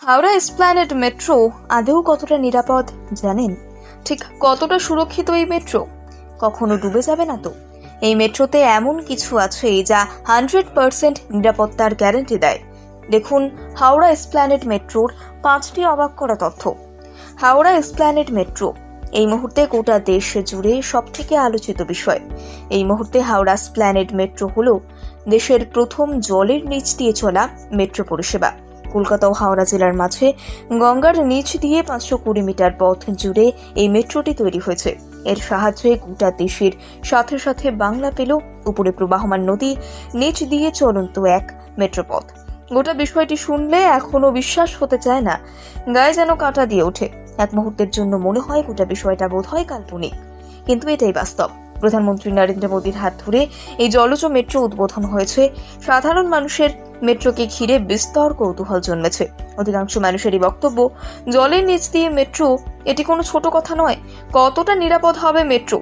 Howrah Esplanade metro আদৌ কতটা নিরাপদ জানেন? ঠিক কতটা সুরক্ষিত এই মেট্রো? কখনো ডুবে যাবে না তো? এই মেট্রোতে এমন কিছু আছে যা 100% নিরাপত্তার গ্যারান্টি দেয়। দেখুন হাওড়া এসপ্ল্যানেড মেট্রোর 5টি অবাক করা তথ্য। হাওড়া এসপ্ল্যানেড মেট্রো এই মুহূর্তে গোটা দেশ জুড়ে সবথেকে আলোচিত বিষয়। এই মুহূর্তে হাওড়া এসপ্ল্যানেড মেট্রো হলো দেশের প্রথম জলের নিচ দিয়ে চলা মেট্রো পরিষেবা। কলকাতা ও হাওড়া জেলার মাঝে গঙ্গার নিচ দিয়ে 520 মিটার পথ জুড়ে এই মেট্রোটি তৈরি হয়েছে। এর সাহায্যে গোটা দেশের সাথে সাথে বাংলা পেল উপরে প্রবাহমান নদী, নিচ দিয়ে চলন্ত এক মেট্রোপথ। গোটা বিষয়টি শুনলে এখনো বিশ্বাস হতে চায় না, গায়ে যেন কাঁটা দিয়ে ওঠে। এক মুহূর্তের জন্য মনে হয় গোটা বিষয়টা বোধহয় কাল্পনিক, কিন্তু এটাই বাস্তব। প্রধানমন্ত্রী নরেন্দ্র মোদীর হাত ধরে এই জলজ মেট্রো উদ্বোধন হয়েছে। সাধারণ মানুষের মেট্রোকে ঘিরে বিস্তর কৌতূহল জন্মেছে। অধিকাংশ মানুষেরই বক্তব্য, জলের নিচ দিয়ে মেট্রো এটি কোনো ছোট কথা নয়। কতটা নিরাপদ হবে মেট্রো?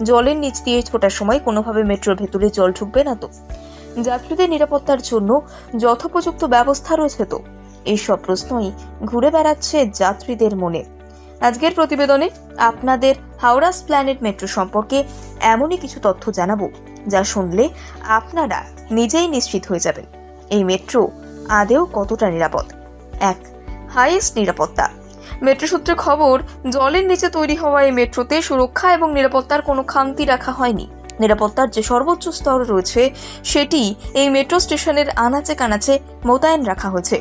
জলের নিচ দিয়ে ছোটার সময় কোনোভাবে মেট্রোর ভেতরে জল ঢুকবে না তো? যাত্রীদের নিরাপত্তার জন্য যথোপযুক্ত ব্যবস্থা রয়েছে তো? এইসব প্রশ্নই ঘুরে বেড়াচ্ছে যাত্রীদের মনে। আজকের প্রতিবেদনে আপনাদের হাওড়া এসপ্ল্যানেড মেট্রো সম্পর্কে এমনই কিছু তথ্য জানাবো যা শুনলে আপনারা নিজেই নিশ্চিত হয়ে যাবেন এই মেট্রো আদেও কতটা নিরাপদ। 1. হাইয়েস্ট নিরাপত্তা। মেট্রো সূত্রে খবর, জলের নিচে তৈরি হওয়া এই মেট্রোতে সুরক্ষা এবং নিরাপত্তার কোনো খামতি রাখা হয়নি। নিরাপত্তার যে সর্বোচ্চ স্তর রয়েছে সেটি এই মেট্রো স্টেশনের আনাচে কানাচে মোতায়েন রাখা হয়েছে।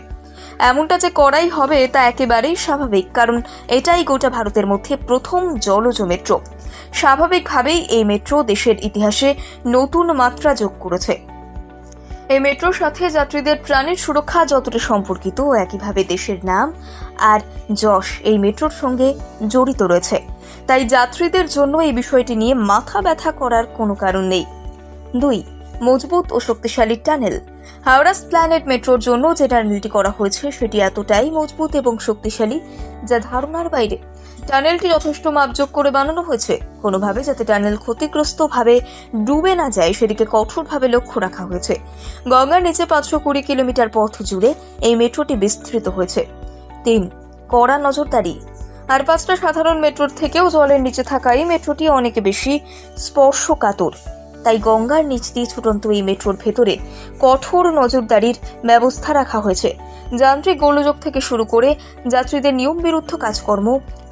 এমনটা যে করাই হবে তা একেবারেই স্বাভাবিক, কারণ এটাই গোটা ভারতের মধ্যে প্রথম জলজ মেট্রো। স্বাভাবিকভাবেই এই মেট্রো দেশের ইতিহাসে নতুন মাত্রা যোগ করেছে। এই মেট্রোর সাথে যাত্রীদের প্রাণের সুরক্ষা যতটা সম্পর্কিত, একইভাবে দেশের নাম আর যশ এই মেট্রোর সঙ্গে জড়িত রয়েছে। তাই যাত্রীদের জন্য এই বিষয়টি নিয়ে মাথা ব্যথা করার কোনো কারণ নেই। 2. মজবুত ও শক্তিশালী টানেল। হাওড়া এসপ্ল্যানেড মেট্রোর জন্য যে টানেলটি করা হয়েছে সেটি এতটাই মজবুত এবং শক্তিশালী যা ধারণার বাইরে। টানেলটি যথেষ্ট মাপজোক করে বানানো হয়েছে, কোনোভাবে যাতে টানেল ক্ষতিগ্রস্তভাবে ডুবে না যায় সেদিকে কঠোরভাবে লক্ষ্য রাখা হয়েছে। গঙ্গার নিচে 520 কিলোমিটার পথ জুড়ে এই মেট্রোটি বিস্তৃত হয়েছে। 3. কড়া নজরদারি। আর 5টা সাধারণ মেট্রোর থেকেও জলের নিচে থাকা এই মেট্রোটি অনেক বেশি স্পর্শকাতর। তাই গঙ্গার নিচ দিয়ে ছুটন্ত এই মেট্রোর ভেতরে কঠোর নজরদারির ব্যবস্থা রাখা হয়েছে। যান্ত্রিক গোলযোগ থেকে শুরু করে যাত্রীদের নিয়ম বিরুদ্ধ কাজকর্ম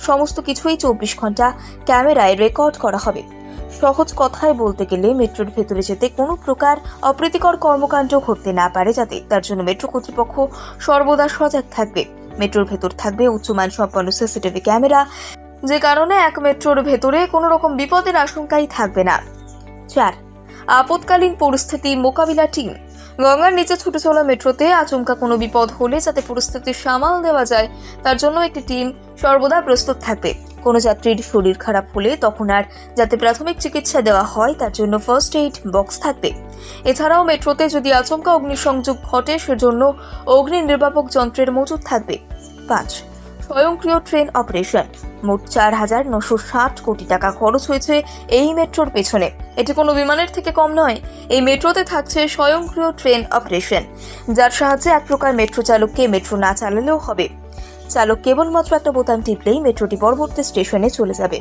সমস্ত কিছুই 24 ঘন্টা ক্যামেরায় রেকর্ড করা হবে। সহজ কথায় বলতে গেলে মেট্রোর ভেতরে যেতে কোনো প্রকার অপ্রীতিকর কর্মকাণ্ড ঘটতে না পারে, যাতে তার জন্য মেট্রো কর্তৃপক্ষ সর্বদা সজাগ থাকবে। মেট্রোর ভেতর থাকবে উচ্চমান সম্পন্ন সিসিটিভি ক্যামেরা, যে কারণে এক মেট্রোর ভেতরে কোনো রকম বিপদের আশঙ্কাই থাকবে না। 4. আপৎকালীন পরিস্থিতি মোকাবিলা টিম। গঙ্গার নিচে ছুটে চলা মেট্রোতে আচমকা কোনো বিপদ হলে যাতে পরিস্থিতি সামাল দেওয়া যায় তার জন্য একটি টিম সর্বদা প্রস্তুত থাকবে। কোনো যাত্রীর শরীর খারাপ হলে তখন আর যাতে প্রাথমিক চিকিৎসা দেওয়া হয় তার জন্য ফার্স্ট এইড বক্স থাকবে। এছাড়াও মেট্রোতে যদি আচমকা অগ্নিসংযোগ ঘটে সেজন্য অগ্নি নির্বাপক যন্ত্রের মজুদ থাকবে। 5. স্বয়ংক্রিয় ট্রেন অপারেশন। মোট 4,960 কোটি টাকা খরচ হয়েছে এই মেট্রোর পেছনে। এটি কোনো বিমানের থেকে কম নয়। এই মেট্রোতে থাকছে স্বয়ংক্রিয় ট্রেন অপারেশন, যার সাহায্যে এক প্রকার মেট্রো চালককে মেট্রো না চালালেও হবে। চালক কেবলমাত্র একটা বোতাম টিপলেই মেট্রোটি পরবর্তী স্টেশনে চলে যাবে।